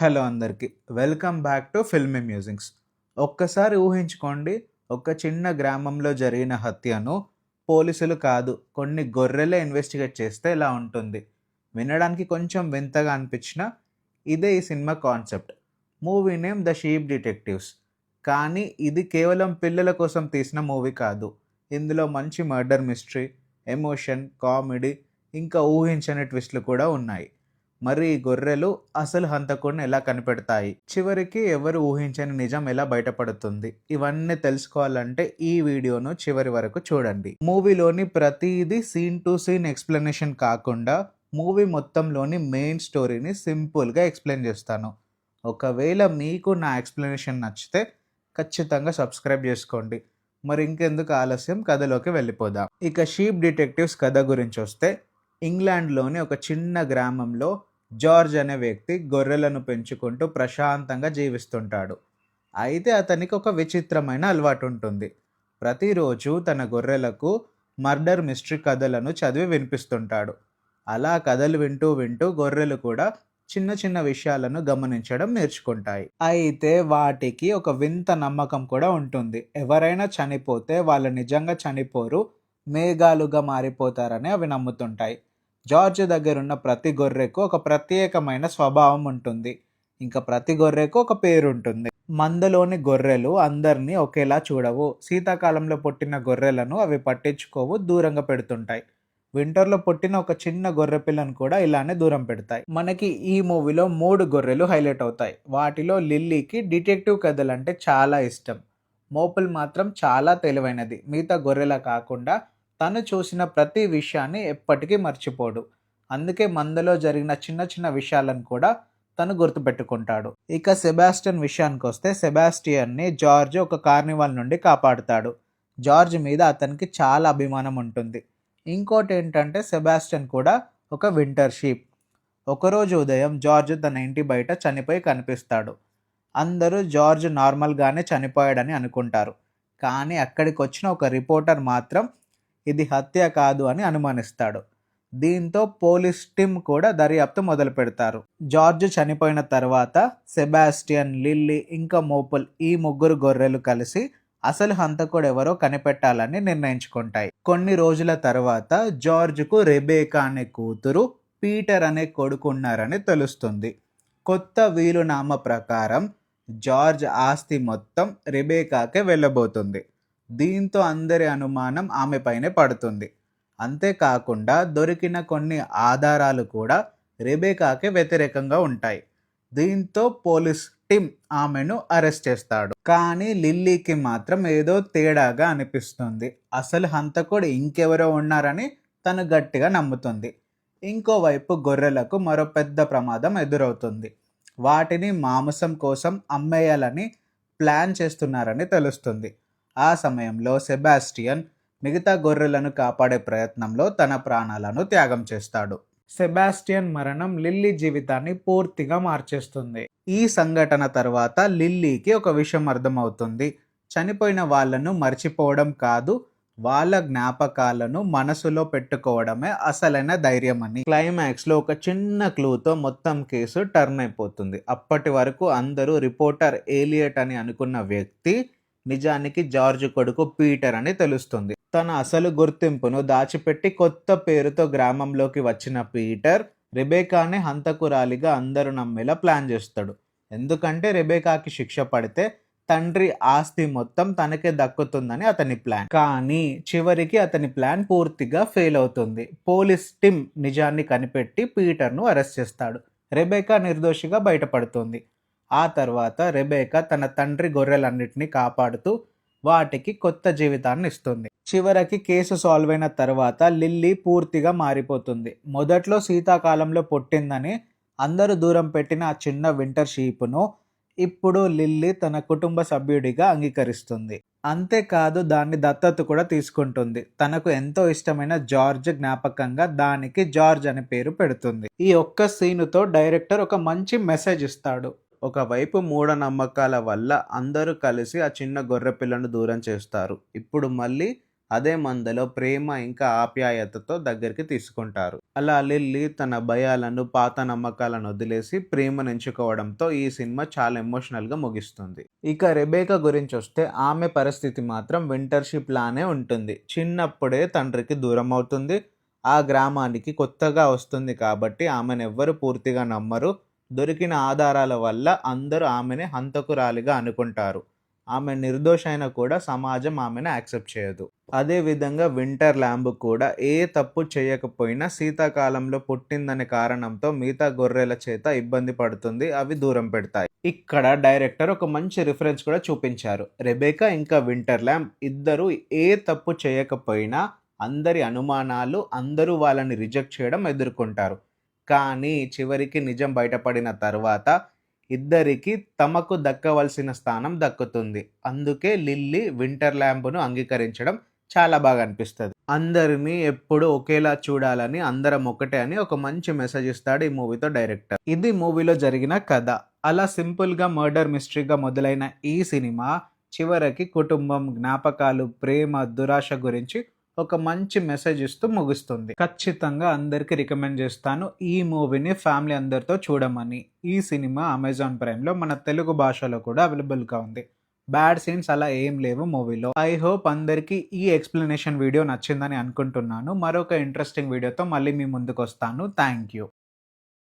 Hello అందరికీ. Welcome back to filmy musings. ఒక్కసారి ఊహించుకోండి, ఒక చిన్న గ్రామంలో జరిగిన హత్యను పోలీసులు కాదు, కొన్ని గొర్రెలే ఇన్వెస్టిగేట్ చేస్తే ఎలా ఉంటుంది? వినడానికి కొంచెం వింతగా అనిపించినా ఇదే ఈ cinema concept. Movie name the sheep detectives. కానీ ఇది కేవలం పిల్లల కోసం తీసిన మూవీ కాదు. ఇందులో మంచి మర్డర్ మిస్టరీ, ఎమోషన్, కామెడీ, ఇంకా ఊహించని ట్విస్ట్లు కూడా ఉన్నాయి. మరి ఈ గొర్రెలు అసలు హంతకుడిని ఎలా కనిపెడతాయి, చివరికి ఎవరు ఊహించని నిజం ఎలా బయటపడుతుంది, ఇవన్నీ తెలుసుకోవాలంటే ఈ వీడియోను చివరి వరకు చూడండి. మూవీలోని ప్రతిదీ సీన్ టు సీన్ ఎక్స్ప్లెనేషన్ కాకుండా మూవీ మొత్తంలోని మెయిన్ స్టోరీని సింపుల్గా ఎక్స్ప్లెయిన్ చేస్తాను. ఒకవేళ మీకు నా ఎక్స్ప్లెనేషన్ నచ్చితే ఖచ్చితంగా సబ్స్క్రైబ్ చేసుకోండి. మరి ఇంకెందుకు ఆలస్యం, కథలోకి వెళ్ళిపోదాం. ఇక షీప్ డిటెక్టివ్స్ కథ గురించి వస్తే, ఇంగ్లాండ్లోని ఒక చిన్న గ్రామంలో జార్జ్ అనే వ్యక్తి గొర్రెలను పెంచుకుంటూ ప్రశాంతంగా జీవిస్తుంటాడు. అయితే అతనికి ఒక విచిత్రమైన అలవాటు ఉంటుంది. ప్రతిరోజు తన గొర్రెలకు మర్డర్ మిస్టరీ కథలను చదివి వినిపిస్తుంటాడు. అలా కథలు వింటూ వింటూ గొర్రెలు కూడా చిన్న చిన్న విషయాలను గమనించడం నేర్చుకుంటాయి. అయితే వాటికి ఒక వింత నమ్మకం కూడా ఉంటుంది. ఎవరైనా చనిపోతే వాళ్ళు నిజంగా చనిపోరు, మేఘాలుగా మారిపోతారని అవి నమ్ముతుంటాయి. జార్జ్ దగ్గరున్న ప్రతి గొర్రెకు ఒక ప్రత్యేకమైన స్వభావం ఉంటుంది. ఇంకా ప్రతి గొర్రెకు ఒక పేరు ఉంటుంది. మందలోని గొర్రెలు అందరినీ ఒకేలా చూడవు. శీతాకాలంలో పుట్టిన గొర్రెలను అవి పట్టించుకోవు, దూరంగా పెడుతుంటాయి. వింటర్లో పుట్టిన ఒక చిన్న గొర్రె పిల్లను కూడా ఇలానే దూరం పెడతాయి. మనకి ఈ మూవీలో 3 గొర్రెలు హైలైట్ అవుతాయి. వాటిలో లిల్లీకి డిటెక్టివ్ కథలు అంటే చాలా ఇష్టం. మోపుల్ మాత్రం చాలా తెలివైనది. మిగతా గొర్రెలా కాకుండా తను చూసిన ప్రతి విషయాన్ని ఎప్పటికీ మర్చిపోడు. అందుకే మందలో జరిగిన చిన్న చిన్న విషయాలను కూడా తను గుర్తుపెట్టుకుంటాడు. ఇక సెబాస్టియన్ విషయానికి వస్తే, సెబాస్టియన్ని జార్జ్ ఒక కార్నివాల్ నుండి కాపాడుతాడు. జార్జ్ మీద అతనికి చాలా అభిమానం ఉంటుంది. ఇంకోటి ఏంటంటే, సెబాస్టియన్ కూడా ఒక వింటర్ షీప్. ఒకరోజు ఉదయం జార్జ్ తన ఇంటి బయట చనిపోయి కనిపిస్తాడు. అందరూ జార్జ్ నార్మల్గానే చనిపోయాడని అనుకుంటారు. కానీ అక్కడికి వచ్చిన ఒక రిపోర్టర్ మాత్రం ఇది హత్య కాదు అని అనుమానిస్తాడు. దీంతో పోలీస్ టీం కూడా దర్యాప్తు మొదలు పెడతారు. జార్జ్ చనిపోయిన తర్వాత సెబాస్టియన్, లిల్లీ ఇంకా మోపుల్ ఈ 3 గొర్రెలు కలిసి అసలు హంతకుడు ఎవరో కనిపెట్టాలని నిర్ణయించుకుంటాయి. కొన్ని రోజుల తర్వాత జార్జ్కు రెబేకా అనే కూతురు, పీటర్ అనే కొడుకు ఉన్నారని తెలుస్తుంది. కొత్త వీలునామా ప్రకారం జార్జ్ ఆస్తి మొత్తం రెబేకాకే వెళ్ళబోతుంది. దీంతో అందరి అనుమానం ఆమెపైనే పడుతుంది. అంతేకాకుండా దొరికిన కొన్ని ఆధారాలు కూడా రెబేకాకే వ్యతిరేకంగా ఉంటాయి. దీంతో పోలీస్ టీం ఆమెను అరెస్ట్ చేస్తాడు. కానీ లిల్లీకి మాత్రం ఏదో తేడాగా అనిపిస్తుంది. అసలు హంతకుడు ఇంకెవరో ఉన్నారని తను గట్టిగా నమ్ముతుంది. ఇంకోవైపు గొర్రెలకు మరో పెద్ద ప్రమాదం ఎదురవుతుంది. వాటిని మాంసం కోసం అమ్మేయాలని ప్లాన్ చేస్తున్నారని తెలుస్తుంది. ఆ సమయంలో సెబాస్టియన్ మిగతా గొర్రెలను కాపాడే ప్రయత్నంలో తన ప్రాణాలను త్యాగం చేస్తాడు. సెబాస్టియన్ మరణం లిల్లీ జీవితాన్ని పూర్తిగా మార్చేస్తుంది. ఈ సంఘటన తర్వాత లిల్లీకి ఒక విషయం అర్థమవుతుంది. చనిపోయిన వాళ్ళను మర్చిపోవడం కాదు, వాళ్ళ జ్ఞాపకాలను మనసులో పెట్టుకోవడమే అసలైన ధైర్యం అని. క్లైమాక్స్లో ఒక చిన్న క్లూతో మొత్తం కేసు టర్న్ అయిపోతుంది. అప్పటి వరకు అందరూ రిపోర్టర్ ఏలియట్ అని అనుకున్న వ్యక్తి నిజానికి జార్జ్ కొడుకు పీటర్ అని తెలుస్తుంది. తన అసలు గుర్తింపును దాచిపెట్టి కొత్త పేరుతో గ్రామంలోకి వచ్చిన పీటర్ రెబేకానే హంతకురాలిగా అందరూ నమ్మేలా ప్లాన్ చేస్తాడు. ఎందుకంటే రెబేకాకి శిక్ష పడితే తండ్రి ఆస్తి మొత్తం తనకే దక్కుతుందని అతని ప్లాన్. కానీ చివరికి అతని ప్లాన్ పూర్తిగా ఫెయిల్ అవుతుంది. పోలీస్ టీం నిజాన్ని కనిపెట్టి పీటర్ను అరెస్ట్ చేస్తాడు. రెబేకా నిర్దోషిగా బయటపడుతుంది. ఆ తర్వాత రెబేకా తన తండ్రి గొర్రెలన్నిటినీ కాపాడుతూ వాటికి కొత్త జీవితాన్ని ఇస్తుంది. చివరికి కేసు సాల్వ్ అయిన తర్వాత లిల్లీ పూర్తిగా మారిపోతుంది. మొదట్లో శీతాకాలంలో పుట్టిందని అందరూ దూరం పెట్టిన ఆ చిన్న వింటర్ షీప్ను ఇప్పుడు లిల్లీ తన కుటుంబ సభ్యుడిగా అంగీకరిస్తుంది. అంతేకాదు దాన్ని దత్తత కూడా తీసుకుంటుంది. తనకు ఎంతో ఇష్టమైన జార్జ్ జ్ఞాపకంగా దానికి జార్జ్ అనే పేరు పెడుతుంది. ఈ ఒక్క సీనుతో డైరెక్టర్ ఒక మంచి మెసేజ్ ఇస్తాడు. ఒకవైపు మూఢనమ్మకాల వల్ల అందరూ కలిసి ఆ చిన్న గొర్రె పిల్లను దూరం చేస్తారు. ఇప్పుడు మళ్ళీ అదే మందులో ప్రేమ ఇంకా ఆప్యాయతతో దగ్గరికి తీసుకుంటారు. అలా లిల్లీ తన భయాలను, పాత నమ్మకాలను వదిలేసి ప్రేమను ఎంచుకోవడంతో ఈ సినిమా చాలా ఎమోషనల్‌గా ముగిస్తుంది. ఇక రెబేకా గురించొస్తే ఆమె పరిస్థితి మాత్రం వింటర్‌షిప్ లానే ఉంటుంది. చిన్నప్పుడే తండ్రికి దూరమవుతుంది. ఆ గ్రామానికి కొత్తగా వస్తుంది కాబట్టి ఆమెనెవ్వరు పూర్తిగా నమ్మరు. దొరికిన ఆధారాల వల్ల అందరూ ఆమెని హంతకురాలిగా అనుకుంటారు. ఆమె నిర్దోషైనా కూడా సమాజం ఆమెను యాక్సెప్ట్ చేయదు. అదే విధంగా వింటర్ ల్యాంబ్ కూడా ఏ తప్పు చేయకపోయినా శీతాకాలంలో పుట్టిందనే కారణంతో మిగతా గొర్రెల చేత ఇబ్బంది పడుతుంది. అవి దూరం పెడతాయి. ఇక్కడ డైరెక్టర్ ఒక మంచి రిఫరెన్స్ కూడా చూపించారు. రెబేకా ఇంకా వింటర్ ల్యాంబ్ ఇద్దరు ఏ తప్పు చేయకపోయినా అందరి అనుమానాలు, అందరూ వాళ్ళని రిజెక్ట్ చేయడం ఎదుర్కొంటారు. కానీ చివరికి నిజం బయటపడిన తర్వాత ఇద్దరికీ తమకు దక్కవలసిన స్థానం దక్కుతుంది. అందుకే లిల్లీ వింటర్ ల్యాంబ్‌ను అంగీకరించడం చాలా బాగా అనిపిస్తది. అందరిని ఎప్పుడూ ఒకేలా చూడాలని, అందరం ఒకటే అని ఒక మంచి మెసేజ్ ఇస్తాడు ఈ మూవీతో డైరెక్టర్. ఇది మూవీలో జరిగిన కథ. అలా సింపుల్‌గా మర్డర్ మిస్టరీగా మొదలైన ఈ సినిమా చివరికి కుటుంబం, జ్ఞాపకాలు, ప్రేమ, దురాశ గురించి ఒక మంచి మెసేజ్ ఇస్తూ ముగుస్తుంది. ఖచ్చితంగా అందరికీ రికమెండ్ చేస్తాను ఈ మూవీని ఫ్యామిలీ అందరితో చూడమని. ఈ సినిమా అమెజాన్ ప్రైమ్‌లో మన తెలుగు భాషలో కూడా అవైలబుల్‌గా ఉంది. బ్యాడ్ సీన్స్ అలా ఏం లేవు మూవీలో. ఐ హోప్ అందరికీ ఈ ఎక్స్‌ప్లనేషన్ వీడియో నచ్చిందని అనుకుంటున్నాను. మరొక ఇంట్రెస్టింగ్ వీడియోతో మళ్ళీ మీ ముందుకొస్తాను. Thank you.